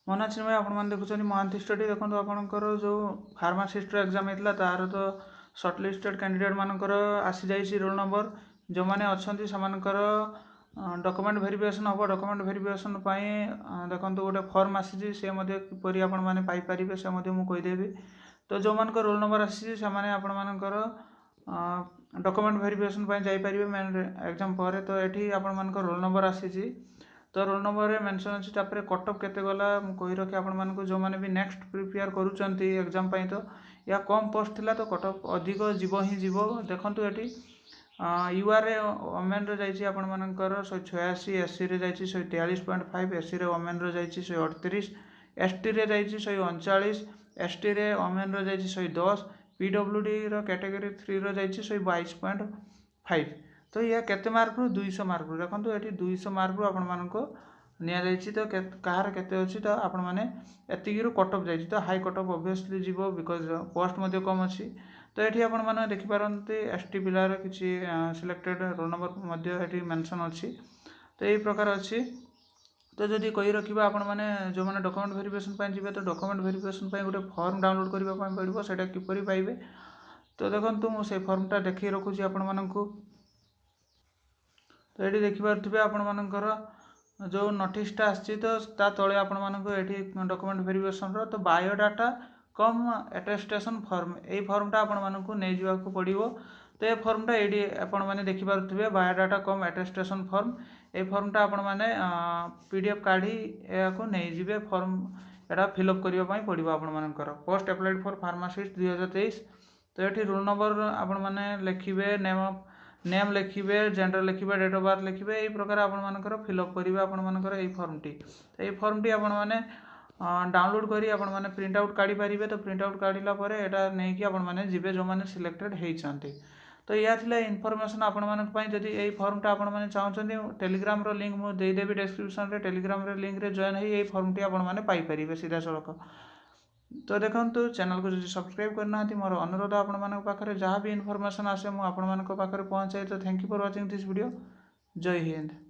मन अच्छे भाई आपने देखुं महांती स्टडी देखो आपंकर जो फार्मासीस्ट एग्जाम होता तार तो सर्टलिस्टेड कैंडिडेट मानकर आसी जाइए रोल नंबर जो मैंने अच्छा से डॉक्यूमेंट वेरिफिकेशन हम डॉक्यूमेंट वेरिफिकेशन देखो गोटे फॉर्म आसी किपरि आपरे से मुझेदेवी तो जो मान रोल नंबर आसी आपणकर डॉक्यूमेंट वेरिफिकेशन जापर मेन एग्जाम पर तो ये आपंकर रोल नंबर आसी तो रोल नंबर में मेंशन अच्छी तापर कटअफ केते गला कही रखी आपण जो मैंने भी नेक्स्ट प्रिपेयर करुँच एग्जाम तो या कम पोस्ट थिला तो कटअफ अधिक जीव ही जीव देखु ये यूआर ओमेन रही आपर 186 एससी रे जाइए 143.5 एससी ओमेन रही 138 एसटी रे जाइए 139 एसटी रे ओमेन रही 110 पीडब्ल्यूडी कैटेगरी 3 रही 122.5 तो यह केते मार्क रु 200 मार्क रु देखो ये 200 मार्क रु आपण नि तो कहार केते अच्छी तो आपण मैंने एतिकी कटअफ जाइए तो हाई कटअफ ऑब्वियसली जीव बिकज पोस्ट मध्य कम अच्छी तो ये आपने देखिपारती एसटी पिलार किसी सिलेक्टेड रोल नंबर ये मेंशन अच्छी तो यही प्रकार अच्छी तो जदि कही रखा आपण मैंने जो मैंने डॉक्यूमेंट वेरिफिकेशन जी तो डॉक्यूमेंट वेरिफिकेशन गोटे फॉर्म डाउनलोड करने पड़ो से किपरि पाइबे तो देखो मुझे फॉर्मटा देखिए रखुची आपण मानू तो ये देखिपे आपण मानकर जो नोटिसटा आसी तो तले आपण मानक ये डॉक्यूमेंट वेरिफिकेशन तो बायोडाटा कम एटेस्टेशन फॉर्म यही फॉर्मटा आपण मानक नहीं जावाक पड़ो तो ये फॉर्मटा ये आपण मैंने देखिपे बायोडाटा कम एटेस्टेशन फॉर्म ये फॉर्मटा आपण मैंने पीडीएफ काढ़ी या नहीं जीवे फॉर्म यहाँ फिलअप करने पड़ो आपण मानकर पोस्ट अप्लाइड फॉर फार्मासिस्ट 2023 तो ये रोल नंबर आपण मैंने लिखिए नेम लिखिए जेंडर लिखिए डेट ऑफ बर्थ लिखिए यही प्रकार आपर फिलअप करेंगे आपर यही फॉर्मटी तो ये फॉर्मटी आपने डाउनलोड करी आपने प्रिंट आउट काढ़ी पारे तो प्रिंट आउट काढ़ला यहाँ नहीं कि आपने जीवे जो मैंने सिलेक्टेड होती तो यह थी इनफॉरमेशन आपण जदि यही फॉर्मटा आपने चाहते टेलीग्राम लिंक मुझे देदेवी डिस्क्रिप्शन में टेलीग्राम लिंक रे जॉइन हो फॉर्मटी आपने पाइपर सीधा सड़क तो देखो चैनल को जो सब्सक्राइब करना मोर अनुरोध आपरे जहाँ भी इनफॉरमेशन आसे मुझे पहुँचाए तो thank you for watching this video जय हिंद।